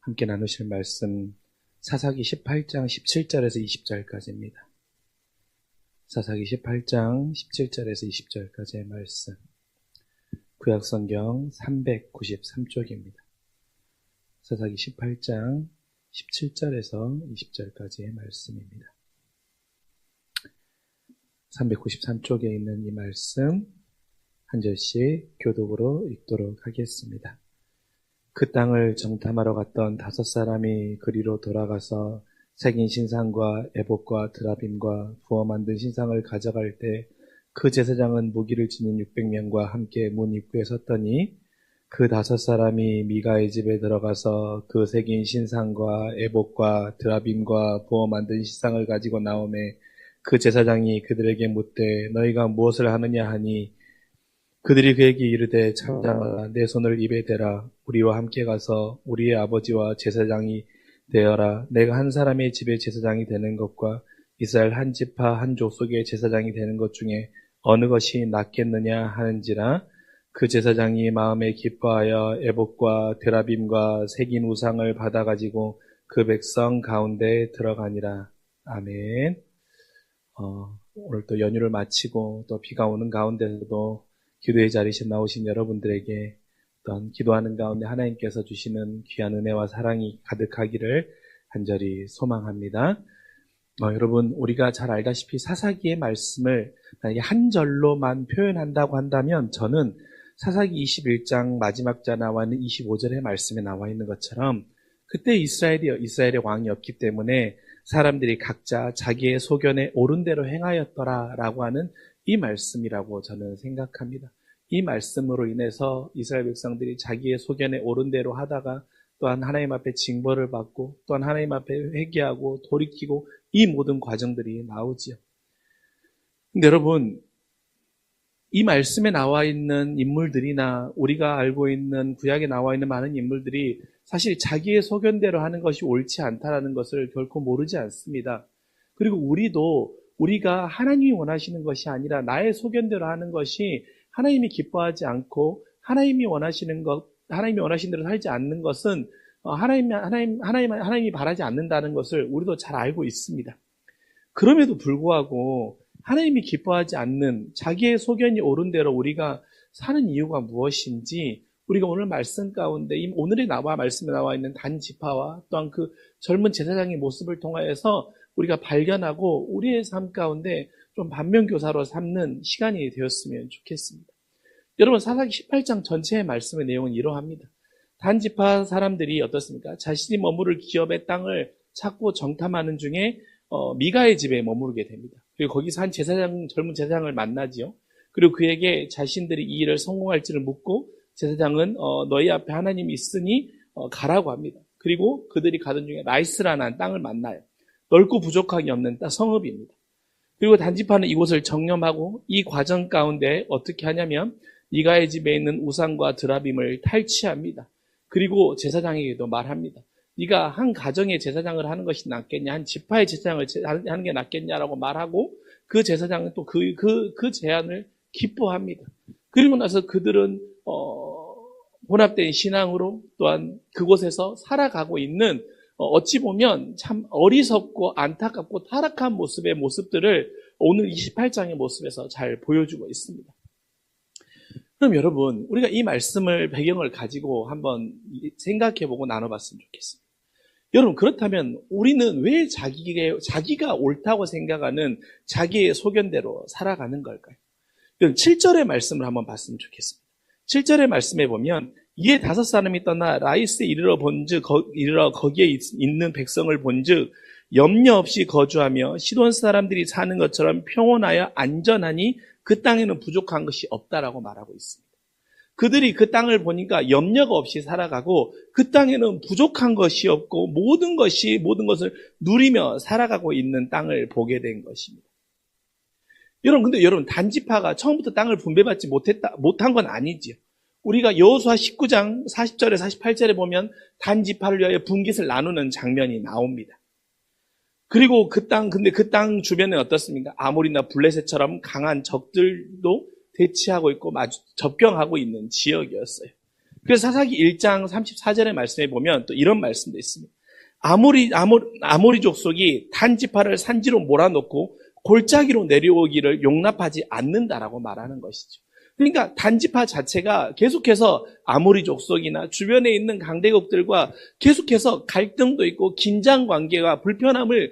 함께 나누실 말씀 사사기 18장 17절에서 20절까지입니다. 사사기 18장 17절에서 20절까지의 말씀, 구약성경 393쪽입니다. 사사기 18장 17절에서 20절까지의 말씀입니다. 393쪽에 있는 이 말씀 한 절씩 교독으로 읽도록 하겠습니다. 그 땅을 정탐하러 갔던 5사람이 그리로 돌아가서 새긴 신상과 에봇과 드라빔과 부어 만든 신상을 가져갈 때 그 제사장은 무기를 지닌 600명과 함께 문 입구에 섰더니 그 5사람이 미가의 집에 들어가서 그 새긴 신상과 에봇과 드라빔과 부어 만든 신상을 가지고 나오매 그 제사장이 그들에게 묻되 너희가 무엇을 하느냐 하니 그들이 그에게 이르되 참자마라 내 손을 입에 대라 우리와 함께 가서 우리의 아버지와 제사장이 되어라. 내가 한 사람의 집에 제사장이 되는 것과 이스라엘 한 지파 한 족속의 제사장이 되는 것 중에 어느 것이 낫겠느냐 하는지라. 그 제사장이 마음에 기뻐하여 에봇과 드라빔과 새긴 우상을 받아가지고 그 백성 가운데 들어가니라. 아멘. 오늘 또 연휴를 마치고 또 비가 오는 가운데서도 기도의 자리에 나오신 여러분들에게 어떤 기도하는 가운데 하나님께서 주시는 귀한 은혜와 사랑이 가득하기를 간절히 소망합니다. 여러분, 우리가 잘 알다시피 사사기의 말씀을 만약에 한 절로만 표현한다고 한다면 저는 사사기 21장 마지막 자 나와 있는 25절의 말씀에 나와 있는 것처럼 그때 이스라엘의 왕이 없기 때문에 사람들이 각자 자기의 소견에 옳은 대로 행하였더라라고 하는 이 말씀이라고 저는 생각합니다. 이 말씀으로 인해서 이스라엘 백성들이 자기의 소견에 옳은 대로 하다가 또한 하나님 앞에 징벌을 받고 또한 하나님 앞에 회개하고 돌이키고 이 모든 과정들이 나오지요. 근데 여러분, 이 말씀에 나와 있는 인물들이나 우리가 알고 있는 구약에 나와 있는 많은 인물들이 사실 자기의 소견대로 하는 것이 옳지 않다라는 것을 결코 모르지 않습니다. 그리고 우리가 하나님이 원하시는 것이 아니라 나의 소견대로 하는 것이 하나님이 기뻐하지 않고 하나님이 원하시는 대로 살지 않는 것은 하나님이 바라지 않는다는 것을 우리도 잘 알고 있습니다. 그럼에도 불구하고 하나님이 기뻐하지 않는 자기의 소견이 옳은 대로 우리가 사는 이유가 무엇인지 우리가 오늘 말씀 가운데 오늘의 말씀에 나와 있는 단 지파와 또한 그 젊은 제사장의 모습을 통하여서 우리가 발견하고 우리의 삶 가운데 좀 반면교사로 삼는 시간이 되었으면 좋겠습니다. 여러분, 사사기 18장 전체의 말씀의 내용은 이러합니다. 단지파 사람들이 어떻습니까? 자신이 머무를 기업의 땅을 찾고 정탐하는 중에 미가의 집에 머무르게 됩니다. 그리고 거기서 한 젊은 제사장을 만나지요. 그리고 그에게 자신들이 이 일을 성공할지를 묻고 제사장은 너희 앞에 하나님이 있으니 가라고 합니다. 그리고 그들이 가던 중에 라이스라는 땅을 만나요. 넓고 부족하기 없는 성읍입니다. 그리고 단지파는 이곳을 정념하고 이 과정 가운데 어떻게 하냐면 미가의 집에 있는 우상과 드라빔을 탈취합니다. 그리고 제사장에게도 말합니다. 네가 한 가정의 제사장을 하는 것이 낫겠냐, 한 지파의 제사장을 하는 게 낫겠냐라고 말하고 그 제사장은 또 그 제안을 기뻐합니다. 그리고 나서 그들은 혼합된 신앙으로 또한 그곳에서 살아가고 있는 어찌 보면 참 어리석고 안타깝고 타락한 모습들을 오늘 28장의 모습에서 잘 보여주고 있습니다. 그럼 여러분, 우리가 이 말씀을 배경을 가지고 한번 생각해보고 나눠봤으면 좋겠습니다. 여러분, 그렇다면 우리는 왜 자기가 옳다고 생각하는 자기의 소견대로 살아가는 걸까요? 7절의 말씀을 한번 봤으면 좋겠습니다. 7절의 말씀에 보면 이에 5사람이 떠나 라이스에 이르러 거기에 있는 백성을 본즉 염려 없이 거주하며 시돈 사람들이 사는 것처럼 평온하여 안전하니 그 땅에는 부족한 것이 없다라고 말하고 있습니다. 그들이 그 땅을 보니까 염려가 없이 살아가고 그 땅에는 부족한 것이 없고 모든 것을 누리며 살아가고 있는 땅을 보게 된 것입니다. 근데 여러분, 단지파가 처음부터 땅을 분배받지 못한 건 아니지요. 우리가 여호수아 19장 40절에 48절에 보면 단지파를 위하여 분깃을 나누는 장면이 나옵니다. 그리고 근데 그 땅 주변에 어떻습니까? 아모리나 블레셋처럼 강한 적들도 대치하고 있고 접경하고 있는 지역이었어요. 그래서 사사기 1장 34절의 말씀에 보면 또 이런 말씀도 있습니다. 아모리 족속이 단지파를 산지로 몰아넣고 골짜기로 내려오기를 용납하지 않는다라고 말하는 것이죠. 그러니까 단지파 자체가 계속해서 아모리 족속이나 주변에 있는 강대국들과 계속해서 갈등도 있고 긴장 관계와 불편함이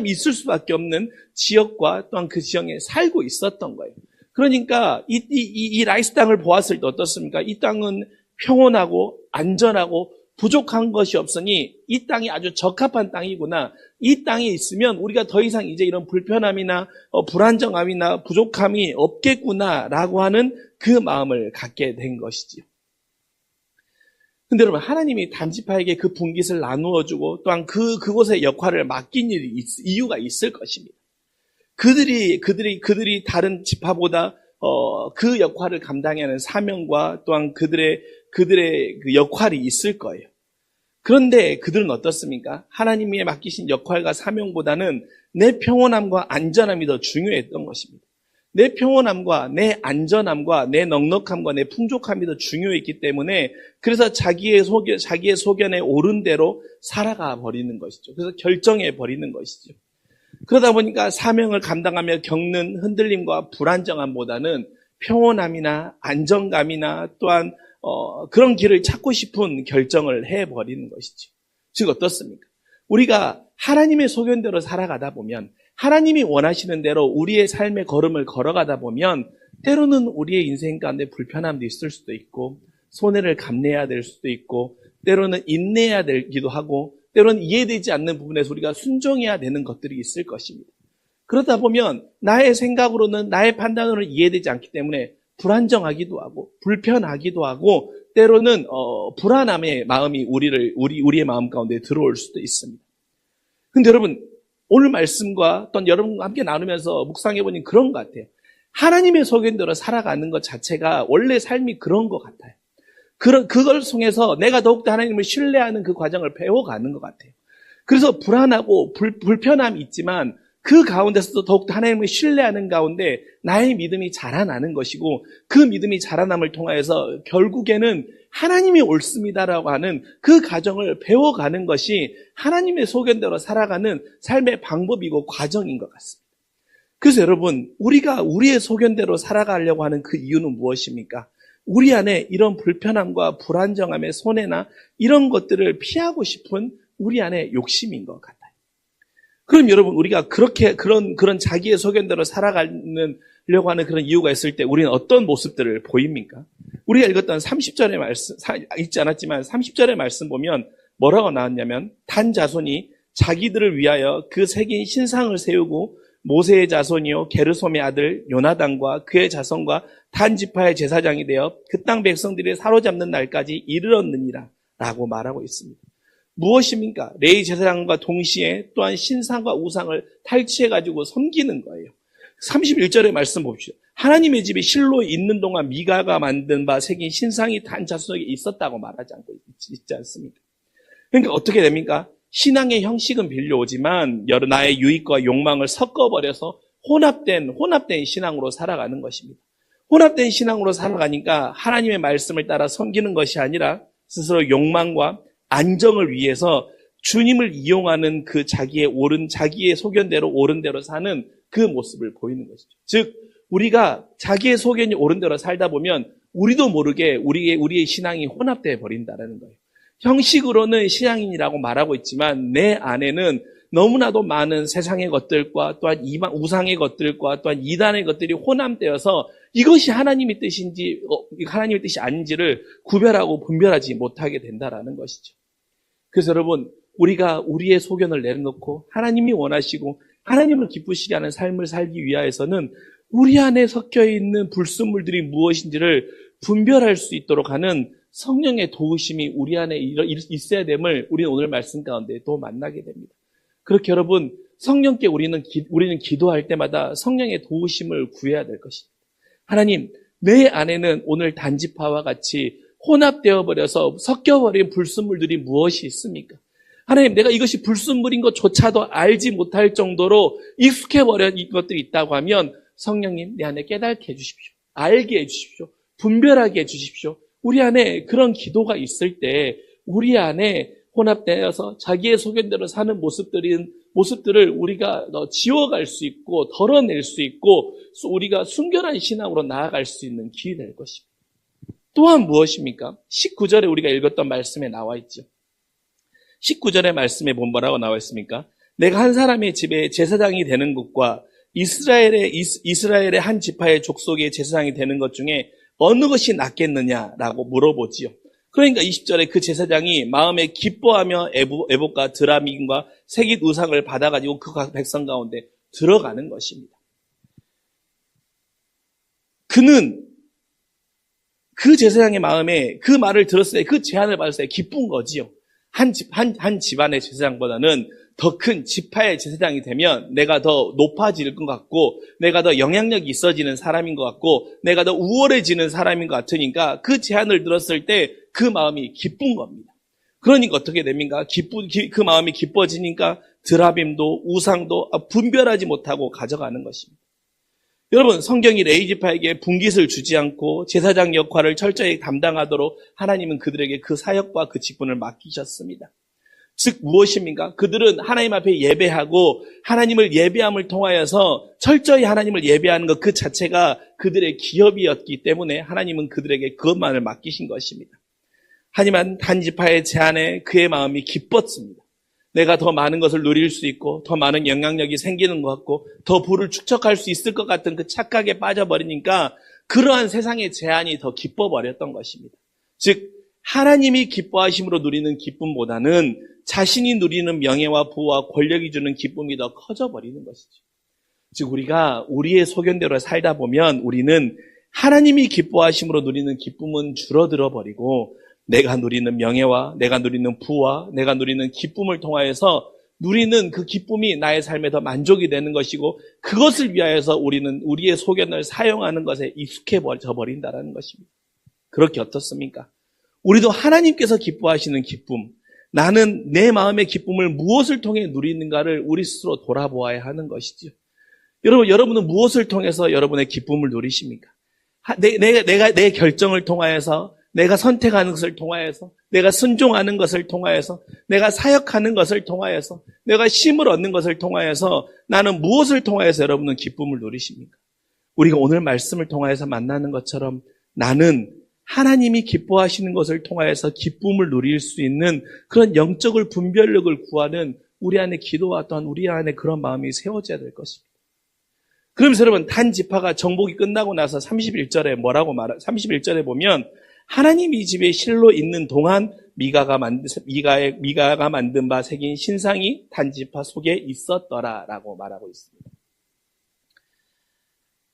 있을 수밖에 없는 지역과 또한 그 지역에 살고 있었던 거예요. 그러니까 이 라이스 땅을 보았을 때 어떻습니까? 이 땅은 평온하고 안전하고 부족한 것이 없으니 이 땅이 아주 적합한 땅이구나. 이 땅에 있으면 우리가 더 이상 이제 이런 불편함이나 불안정함이나 부족함이 없겠구나라고 하는 그 마음을 갖게 된 것이지요. 근데 여러분, 하나님이 단지파에게 그 분깃을 나누어주고 또한 그곳의 역할을 맡긴 이유가 있을 것입니다. 그들이 다른 지파보다 그 역할을 감당해야 하는 사명과 또한 그들의 그 역할이 있을 거예요. 그런데 그들은 어떻습니까? 하나님이 맡기신 역할과 사명보다는 내 평온함과 안전함이 더 중요했던 것입니다. 내 평온함과 내 안전함과 내 넉넉함과 내 풍족함이 더 중요했기 때문에 그래서 자기의 소견에 옳은 대로 살아가 버리는 것이죠. 그래서 결정해 버리는 것이죠. 그러다 보니까 사명을 감당하며 겪는 흔들림과 불안정함보다는 평온함이나 안정감이나 또한 그런 길을 찾고 싶은 결정을 해버리는 것이죠. 즉 어떻습니까? 우리가 하나님의 소견대로 살아가다 보면 하나님이 원하시는 대로 우리의 삶의 걸음을 걸어가다 보면 때로는 우리의 인생 가운데 불편함도 있을 수도 있고 손해를 감내해야 될 수도 있고 때로는 인내해야 되기도 하고 때로는 이해되지 않는 부분에서 우리가 순종해야 되는 것들이 있을 것입니다. 그러다 보면 나의 생각으로는 나의 판단으로는 이해되지 않기 때문에 불안정하기도 하고 불편하기도 하고 때로는 불안함의 마음이 우리의 마음 가운데 들어올 수도 있습니다. 근데 여러분 오늘 말씀과 또 여러분과 함께 나누면서 묵상해보니 그런 것 같아요. 하나님의 소견대로 살아가는 것 자체가 원래 삶이 그런 것 같아요. 그걸 통해서 내가 더욱더 하나님을 신뢰하는 그 과정을 배워가는 것 같아요. 그래서 불안하고 불편함이 있지만 그 가운데서도 더욱더 하나님을 신뢰하는 가운데 나의 믿음이 자라나는 것이고 그 믿음이 자라남을 통하여서 결국에는 하나님이 옳습니다라고 하는 그 과정을 배워가는 것이 하나님의 소견대로 살아가는 삶의 방법이고 과정인 것 같습니다. 그래서 여러분, 우리가 우리의 소견대로 살아가려고 하는 그 이유는 무엇입니까? 우리 안에 이런 불편함과 불안정함의 손해나 이런 것들을 피하고 싶은 우리 안에 욕심인 것 같아요. 그럼 여러분, 우리가 그런 자기의 소견대로 살아가려고 하는 그런 이유가 있을 때 우리는 어떤 모습들을 보입니까? 우리가 읽었던 30절의 말씀, 읽지 않았지만 30절의 말씀 보면 뭐라고 나왔냐면, 단 자손이 자기들을 위하여 그 새긴 신상을 세우고 모세의 자손이요 게르솜의 아들 요나단과 그의 자손과 단 지파의 제사장이 되어 그 땅 백성들이 사로잡는 날까지 이르렀느니라 라고 말하고 있습니다. 무엇입니까? 레위 제사장과 동시에 또한 신상과 우상을 탈취해가지고 섬기는 거예요. 31절의 말씀 봅시다. 하나님의 집이 실로에 있는 동안 미가가 만든 바 새긴 신상이 단 자손에게 있었다고 말하지 않고 있지 않습니까? 그러니까 어떻게 됩니까? 신앙의 형식은 빌려오지만 여러 나의 유익과 욕망을 섞어버려서 혼합된 신앙으로 살아가는 것입니다. 혼합된 신앙으로 살아가니까 하나님의 말씀을 따라 섬기는 것이 아니라 스스로 욕망과 안정을 위해서 주님을 이용하는 그 자기의 소견대로 옳은 대로 사는 그 모습을 보이는 것이죠. 즉 우리가 자기의 소견이 옳은 대로 살다 보면 우리도 모르게 우리의 신앙이 혼합되어 버린다는 거예요. 형식으로는 신앙인이라고 말하고 있지만 내 안에는 너무나도 많은 세상의 것들과 또한 우상의 것들과 또한 이단의 것들이 혼합되어서 이것이 하나님의 뜻인지 하나님의 뜻이 아닌지를 구별하고 분별하지 못하게 된다라는 것이죠. 그래서 여러분, 우리가 우리의 소견을 내려놓고 하나님이 원하시고 하나님을 기쁘시게 하는 삶을 살기 위하여서는 우리 안에 섞여 있는 불순물들이 무엇인지를 분별할 수 있도록 하는 성령의 도우심이 우리 안에 있어야 됨을 우리는 오늘 말씀 가운데 또 만나게 됩니다. 그렇게 여러분, 성령께 우리는 기도할 때마다 성령의 도우심을 구해야 될 것입니다. 하나님, 내 안에는 오늘 단지파와 같이 혼합되어 버려서 섞여버린 불순물들이 무엇이 있습니까? 하나님, 내가 이것이 불순물인 것조차도 알지 못할 정도로 익숙해버린 것들이 있다고 하면 성령님, 내 안에 깨닫게 해주십시오. 알게 해주십시오. 분별하게 해주십시오. 우리 안에 그런 기도가 있을 때 우리 안에 혼합되어서 자기의 소견대로 사는 모습들을 우리가 지워갈 수 있고 덜어낼 수 있고 우리가 순결한 신앙으로 나아갈 수 있는 길이 될 것입니다. 또한 무엇입니까? 19절에 우리가 읽었던 말씀에 나와 있죠. 19절의 말씀에 뭐라고 나와 있습니까? 내가 한 사람의 집에 제사장이 되는 것과 이스라엘의 한 지파의 족속의 제사장이 되는 것 중에 어느 것이 낫겠느냐라고 물어보지요. 그러니까 20절에 그 제사장이 마음에 기뻐하며 에봇과 드라밈과 새깃 우상을 받아가지고 그 백성 가운데 들어가는 것입니다. 그는 그 제사장의 마음에 그 말을 들었을 때, 그 제안을 받았을 때 기쁜 거지요. 한 집안의 제사장보다는 더 큰 지파의 제사장이 되면 내가 더 높아질 것 같고, 내가 더 영향력이 있어지는 사람인 것 같고, 내가 더 우월해지는 사람인 것 같으니까 그 제안을 들었을 때 그 마음이 기쁜 겁니다. 그러니까 어떻게 됩니까? 그 마음이 기뻐지니까 드라빔도 우상도 분별하지 못하고 가져가는 것입니다. 여러분, 성경이 레위지파에게 분깃을 주지 않고 제사장 역할을 철저히 담당하도록 하나님은 그들에게 그 사역과 그 직분을 맡기셨습니다. 즉 무엇입니까? 그들은 하나님 앞에 예배하고 하나님을 예배함을 통하여서 철저히 하나님을 예배하는 것 그 자체가 그들의 기업이었기 때문에 하나님은 그들에게 그것만을 맡기신 것입니다. 하지만 단지파의 제안에 그의 마음이 기뻤습니다. 내가 더 많은 것을 누릴 수 있고 더 많은 영향력이 생기는 것 같고 더 부를 축적할 수 있을 것 같은 그 착각에 빠져버리니까 그러한 세상의 제안이 더 기뻐버렸던 것입니다. 즉 하나님이 기뻐하심으로 누리는 기쁨보다는 자신이 누리는 명예와 부와 권력이 주는 기쁨이 더 커져버리는 것이죠. 즉 우리가 우리의 소견대로 살다 보면 우리는 하나님이 기뻐하심으로 누리는 기쁨은 줄어들어 버리고 내가 누리는 명예와 내가 누리는 부와 내가 누리는 기쁨을 통하여서 누리는 그 기쁨이 나의 삶에 더 만족이 되는 것이고 그것을 위하여서 우리는 우리의 소견을 사용하는 것에 익숙해져 버린다는 것입니다. 그렇게 어떻습니까? 우리도 하나님께서 기뻐하시는 기쁨, 나는 내 마음의 기쁨을 무엇을 통해 누리는가를 우리 스스로 돌아보아야 하는 것이죠. 여러분은 무엇을 통해서 여러분의 기쁨을 누리십니까? 내 결정을 통하여서 내가 선택하는 것을 통하여서, 내가 순종하는 것을 통하여서, 내가 사역하는 것을 통하여서, 내가 쉼을 얻는 것을 통하여서 나는 무엇을 통하여서 여러분은 기쁨을 누리십니까? 우리가 오늘 말씀을 통하여서 만나는 것처럼 나는 하나님이 기뻐하시는 것을 통하여서 기쁨을 누릴 수 있는 그런 영적을 분별력을 구하는 우리 안에 기도와 또한 우리 안에 그런 마음이 세워져야 될 것입니다. 그러면서 여러분 단지파가 정복이 끝나고 나서 31절에 뭐라고 31절에 보면 하나님이 이 집에 실로 있는 동안 미가가 만든 바 새긴 신상이 단지파 속에 있었더라라고 말하고 있습니다.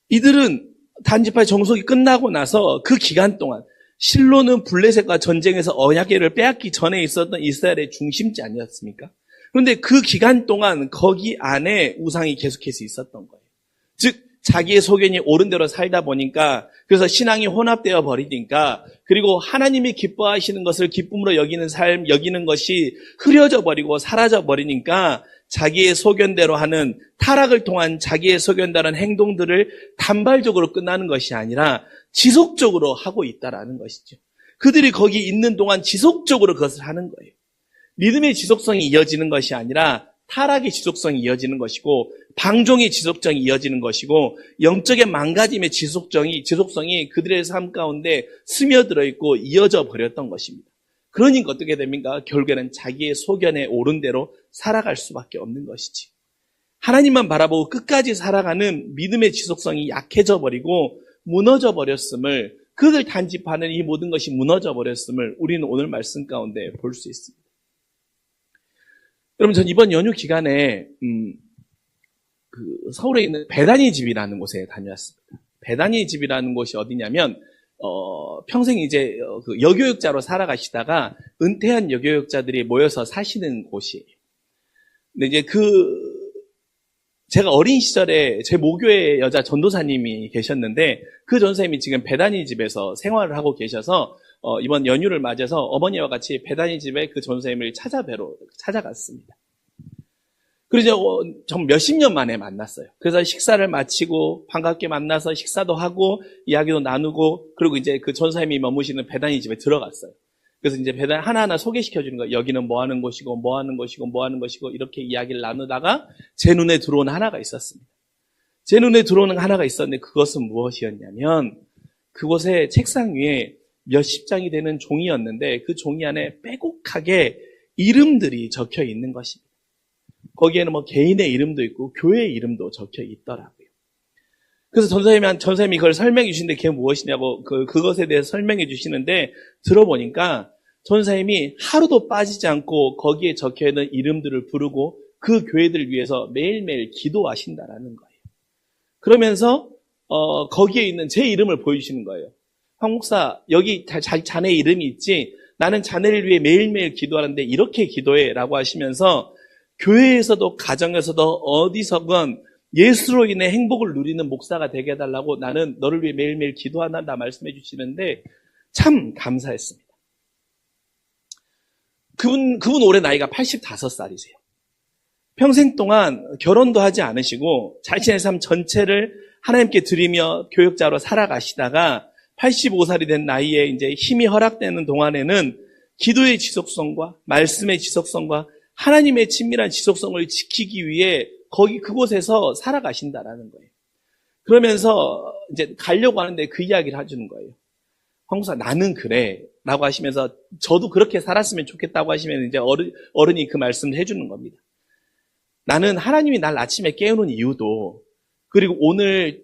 이들은 단지파의 정복이 끝나고 나서 그 기간 동안 실로는 블레셋과 전쟁에서 언약궤를 빼앗기 전에 있었던 이스라엘의 중심지 아니었습니까? 그런데 그 기간 동안 거기 안에 우상이 계속해서 있었던 거예요. 즉 자기의 소견이 옳은 대로 살다 보니까 그래서 신앙이 혼합되어 버리니까 그리고 하나님이 기뻐하시는 것을 기쁨으로 여기는 것이 흐려져 버리고 사라져 버리니까 자기의 소견대로 하는 타락을 통한 자기의 소견대로 하는 행동들을 단발적으로 끝나는 것이 아니라 지속적으로 하고 있다라는 것이죠. 그들이 거기 있는 동안 지속적으로 그것을 하는 거예요. 믿음의 지속성이 이어지는 것이 아니라 타락의 지속성이 이어지는 것이고 방종의 지속성이 이어지는 것이고 영적의 망가짐의 지속성이 그들의 삶 가운데 스며들어 있고 이어져 버렸던 것입니다. 그러니까 어떻게 됩니까? 결국에는 자기의 소견에 옳은 대로 살아갈 수밖에 없는 것이지. 하나님만 바라보고 끝까지 살아가는 믿음의 지속성이 약해져 버리고 무너져 버렸음을 그들 단집하는 이 모든 것이 무너져 버렸음을 우리는 오늘 말씀 가운데 볼 수 있습니다. 여러분 전 이번 연휴 기간에 서울에 있는 베다니 집이라는 곳에 다녀왔습니다. 베다니 집이라는 곳이 어디냐면 평생 이제 그 여교육자로 살아가시다가 은퇴한 여교육자들이 모여서 사시는 곳이에요. 근데 이제 제가 어린 시절에 제 모교의 여자 전도사님이 계셨는데 그 전도사님이 지금 베다니 집에서 생활을 하고 계셔서 이번 연휴를 맞아서 어머니와 같이 베다니 집에 그 전도사님을 찾아갔습니다. 그래서 정 몇십 년 만에 만났어요. 그래서 식사를 마치고 반갑게 만나서 식사도 하고 이야기도 나누고 그리고 이제 그 전사님이 머무시는 베다니 집에 들어갔어요. 그래서 이제 베다니 하나하나 소개시켜 주는 거예요. 여기는 뭐 하는 곳이고 뭐 하는 곳이고 뭐 하는 것이고 이렇게 이야기를 나누다가 제 눈에 들어오는 하나가 있었습니다. 제 눈에 들어오는 하나가 있었는데 그것은 무엇이었냐면 그곳에 책상 위에 몇십 장이 되는 종이였는데 그 종이 안에 빼곡하게 이름들이 적혀 있는 것입니다. 거기에는 뭐 개인의 이름도 있고 교회의 이름도 적혀 있더라고요. 그래서 전사님이 그걸 설명해 주시는데 그게 무엇이냐고 그것에 대해서 설명해 주시는데 들어보니까 전사님이 하루도 빠지지 않고 거기에 적혀 있는 이름들을 부르고 그 교회들을 위해서 매일매일 기도하신다라는 거예요. 그러면서 거기에 있는 제 이름을 보여주시는 거예요. 황 목사, 여기 자네 이름이 있지? 나는 자네를 위해 매일매일 기도하는데 이렇게 기도해라고 하시면서 교회에서도 가정에서도 어디서건 예수로 인해 행복을 누리는 목사가 되게 해달라고 나는 너를 위해 매일매일 기도한다 말씀해 주시는데 참 감사했습니다. 그분 올해 나이가 85살이세요. 평생 동안 결혼도 하지 않으시고 자신의 삶 전체를 하나님께 드리며 교역자로 살아가시다가 85살이 된 나이에 이제 힘이 허락되는 동안에는 기도의 지속성과 말씀의 지속성과 하나님의 친밀한 지속성을 지키기 위해 그곳에서 살아가신다라는 거예요. 그러면서 이제 가려고 하는데 그 이야기를 해주는 거예요. 황 목사, 나는 그래. 라고 하시면서 저도 그렇게 살았으면 좋겠다고 하시면 이제 어른이 그 말씀을 해주는 겁니다. 나는 하나님이 날 아침에 깨우는 이유도 그리고 오늘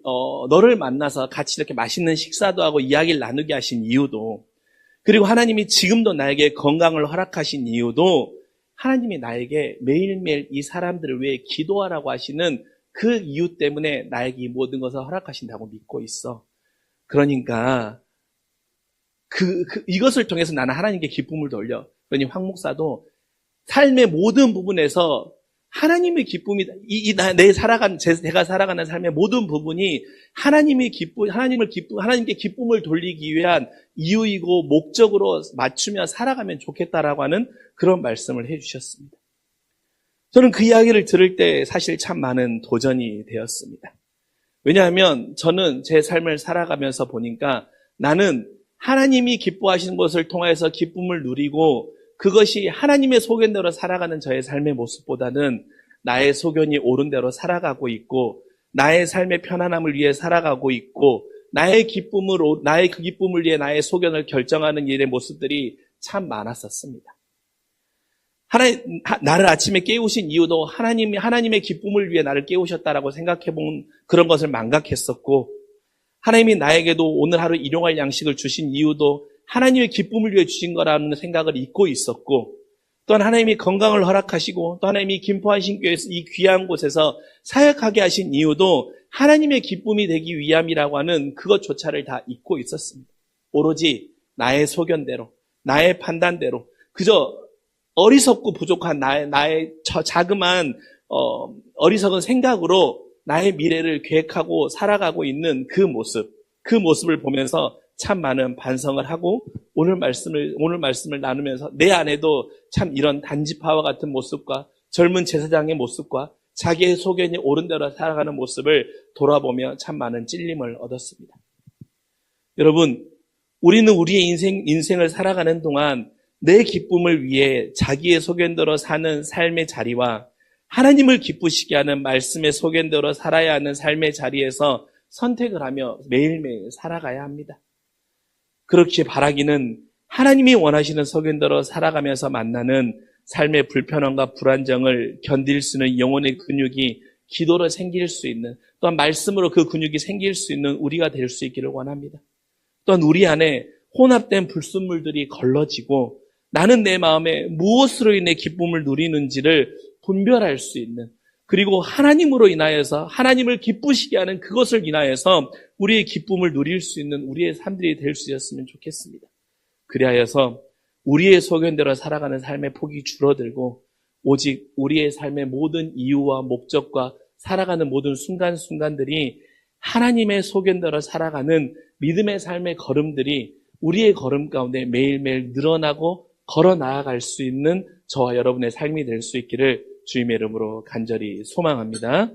너를 만나서 같이 이렇게 맛있는 식사도 하고 이야기를 나누게 하신 이유도 그리고 하나님이 지금도 나에게 건강을 허락하신 이유도 하나님이 나에게 매일매일 이 사람들을 위해 기도하라고 하시는 그 이유 때문에 나에게 이 모든 것을 허락하신다고 믿고 있어. 그러니까 이것을 통해서 나는 하나님께 기쁨을 돌려. 그러니 황 목사도 삶의 모든 부분에서 하나님의 기쁨이 내가 살아가는 삶의 모든 부분이 하나님께 기쁨을 돌리기 위한 이유이고 목적으로 맞추며 살아가면 좋겠다라고 하는 그런 말씀을 해주셨습니다. 저는 그 이야기를 들을 때 사실 참 많은 도전이 되었습니다. 왜냐하면 저는 제 삶을 살아가면서 보니까 나는 하나님이 기뻐하시는 것을 통해서 기쁨을 누리고 그것이 하나님의 소견대로 살아가는 저의 삶의 모습보다는 나의 소견이 옳은 대로 살아가고 있고 나의 삶의 편안함을 위해 살아가고 있고 나의 그 기쁨을 위해 나의 소견을 결정하는 일의 모습들이 참 많았었습니다. 나를 아침에 깨우신 이유도 하나님의 기쁨을 위해 나를 깨우셨다라고 생각해본 그런 것을 망각했었고 하나님이 나에게도 오늘 하루 일용할 양식을 주신 이유도 하나님의 기쁨을 위해 주신 거라는 생각을 잊고 있었고 또한 하나님이 건강을 허락하시고 또 하나님이 김포한신 교회에서 이 귀한 곳에서 사역하게 하신 이유도 하나님의 기쁨이 되기 위함이라고 하는 그것조차를 다 잊고 있었습니다. 오로지 나의 소견대로 나의 판단대로 그저 어리석고 부족한 나의 자그마한 어리석은 생각으로 나의 미래를 계획하고 살아가고 있는 그 모습을 보면서 참 많은 반성을 하고 오늘 말씀을 나누면서 내 안에도 참 이런 단지파와 같은 모습과 젊은 제사장의 모습과 자기의 소견이 옳은 대로 살아가는 모습을 돌아보며 참 많은 찔림을 얻었습니다. 여러분, 우리는 우리의 인생을 살아가는 동안 내 기쁨을 위해 자기의 소견대로 사는 삶의 자리와 하나님을 기쁘시게 하는 말씀의 소견대로 살아야 하는 삶의 자리에서 선택을 하며 매일매일 살아가야 합니다. 그렇게 바라기는 하나님이 원하시는 소견대로 살아가면서 만나는 삶의 불편함과 불안정을 견딜 수 있는 영혼의 근육이 기도로 생길 수 있는 또한 말씀으로 그 근육이 생길 수 있는 우리가 될 수 있기를 원합니다. 또한 우리 안에 혼합된 불순물들이 걸러지고 나는 내 마음에 무엇으로 인해 기쁨을 누리는지를 분별할 수 있는 그리고 하나님으로 인하여서 하나님을 기쁘시게 하는 그것을 인하여서 우리의 기쁨을 누릴 수 있는 우리의 삶들이 될 수 있었으면 좋겠습니다. 그리하여서 우리의 소견대로 살아가는 삶의 폭이 줄어들고 오직 우리의 삶의 모든 이유와 목적과 살아가는 모든 순간순간들이 하나님의 소견대로 살아가는 믿음의 삶의 걸음들이 우리의 걸음 가운데 매일매일 늘어나고 걸어 나아갈 수 있는 저와 여러분의 삶이 될 수 있기를 주님의 이름으로 간절히 소망합니다.